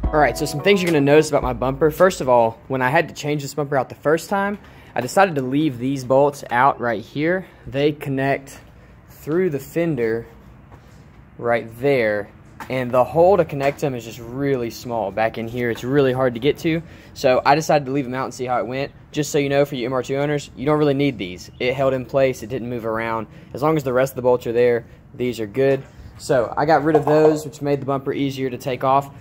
Alright, so some things you're going to notice about my bumper. First of all, when I had to change this bumper out the first time, I decided to leave these bolts out right here. They connect through the fender right there, and the hole to connect them is just really small. Back in here, it's really hard to get to, so I decided to leave them out and see how it went. Just so you know, for you MR2 owners, you don't really need these. It held in place, it didn't move around. As long as the rest of the bolts are there, these are good. So I got rid of those, which made the bumper easier to take off.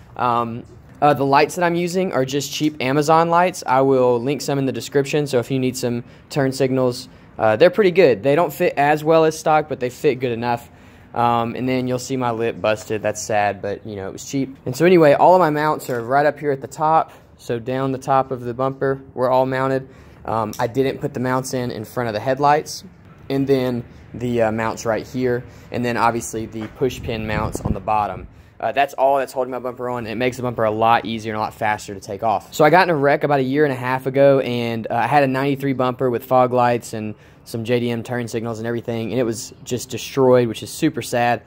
The lights that I'm using are just cheap Amazon lights. I will link some in the description, so if you need some turn signals, they're pretty good. They don't fit as well as stock, but they fit good enough. And then you'll see my lip busted. That's sad, but you know, it was cheap. And so anyway, all of my mounts are right up here at the top. So down the top of the bumper, we're all mounted. I didn't put the mounts in front of the headlights. And then the mounts right here. And then obviously the push pin mounts on the bottom. That's all that's holding my bumper on. It makes the bumper a lot easier and a lot faster to take off. So I got in a wreck about 1.5 years ago, and I had a 93 bumper with fog lights and some JDM turn signals and everything, and it was just destroyed, which is super sad.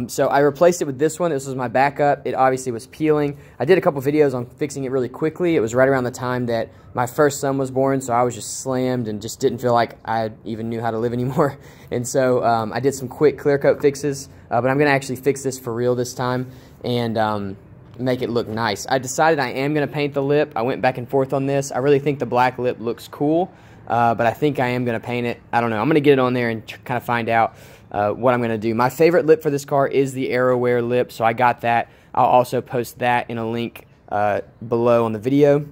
So I replaced it with this one. This was my backup. It obviously was peeling. I did a couple videos on fixing it really quickly. It was right around the time that my first son was born, so I was just slammed and just didn't feel like I even knew how to live anymore. And so I did some quick clear coat fixes, but I'm going to actually fix this for real this time and make it look nice. I decided I am going to paint the lip. I went back and forth on this. I really think the black lip looks cool, but I think I am going to paint it. I don't know. I'm going to get it on there and kind of find out what I'm going to do. My favorite lip for this car is the AeroWear lip, so I got that. I'll also post that in a link below on the video.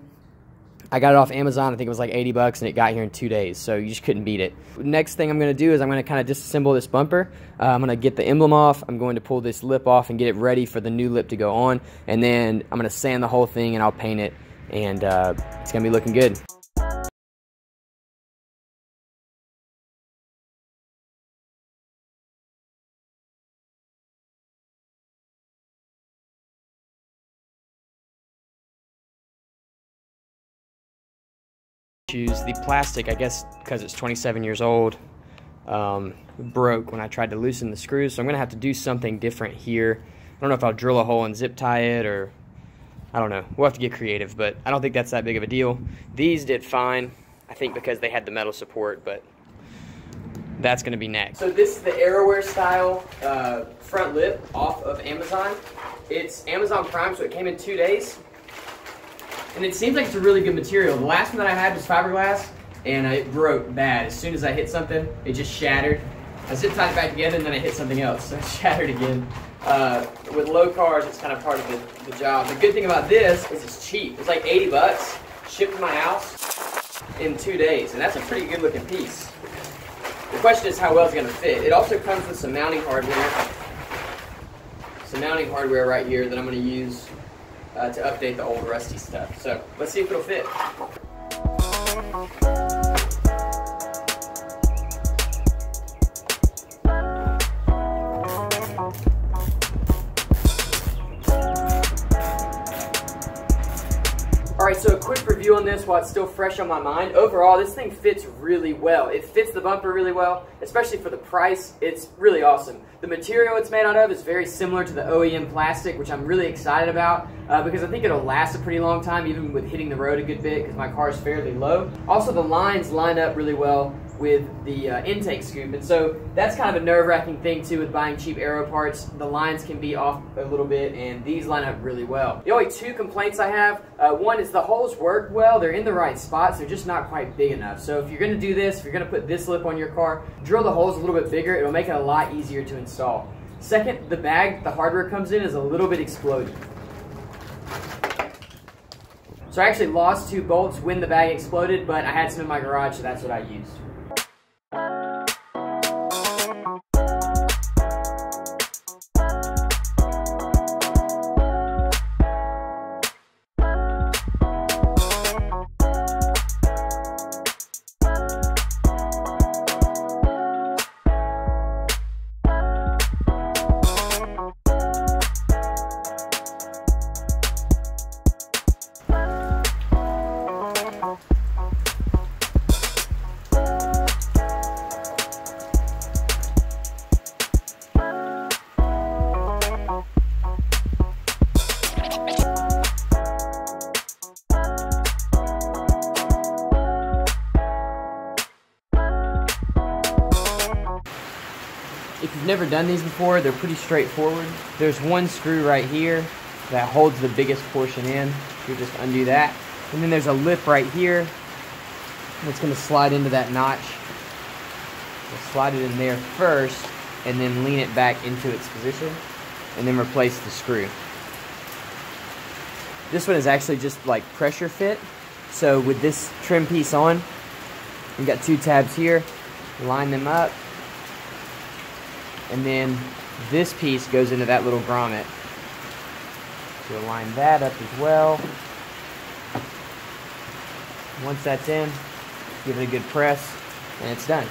I got it off Amazon. I think it was like 80 bucks, and it got here in 2 days, so you just couldn't beat it. Next thing I'm going to do is I'm going to kind of disassemble this bumper. I'm going to get the emblem off. I'm going to pull this lip off and get it ready for the new lip to go on, and then I'm going to sand the whole thing, and I'll paint it, and it's going to be looking good. Choose the plastic, I guess because it's 27 years old, broke when I tried to loosen the screws, so I'm gonna have to do something different here. I don't know if I'll drill a hole and zip tie it, or I don't know. We'll have to get creative, but I don't think that's that big of a deal. These did fine, I think, because they had the metal support, but that's gonna be next. So this is the AeroWear style front lip off of Amazon. It's Amazon Prime, so it came in 2 days. And it seems like it's a really good material. The last one that I had was fiberglass, and it broke bad. As soon as I hit something, it just shattered. I zip tied it back together, and then I hit something else, so it shattered again. With low cars, it's kind of part of the job. The good thing about this is it's cheap. It's like 80 bucks, shipped to my house in 2 days, and that's a pretty good looking piece. The question is how well it's gonna fit. It also comes with some mounting hardware. Some mounting hardware right here that I'm gonna use to update the old rusty stuff. So let's see if it'll fit. Alright, so a quick review on this while it's still fresh on my mind. Overall, this thing fits really well. It fits the bumper really well, especially for the price. It's really awesome. The material it's made out of is very similar to the OEM plastic, which I'm really excited about because I think it'll last a pretty long time, even with hitting the road a good bit, because my car is fairly low. Also, the lines line up really well with the intake scoop, and so that's kind of a nerve-wracking thing too with buying cheap aero parts. The lines can be off a little bit, and these line up really well. The only two complaints I have, one is the holes work well. They're in the right spots, they're just not quite big enough. So if you're going to do this, if you're going to put this lip on your car, drill the holes a little bit bigger. It'll make it a lot easier to install. Second, the bag the hardware comes in is a little bit exploded. So I actually lost 2 bolts when the bag exploded, but I had some in my garage, so that's what I used. you've never done these before, they're pretty straightforward. There's one screw right here that holds the biggest portion in. You just undo that. And then there's a lip right here that's going to slide into that notch. We'll slide it in there first and then lean it back into its position and then replace the screw. This one is actually just like pressure fit. So with this trim piece on, we've got 2 tabs here, line them up, and then this piece goes into that little grommet. So line that up as well. Once that's in, give it a good press, and it's done.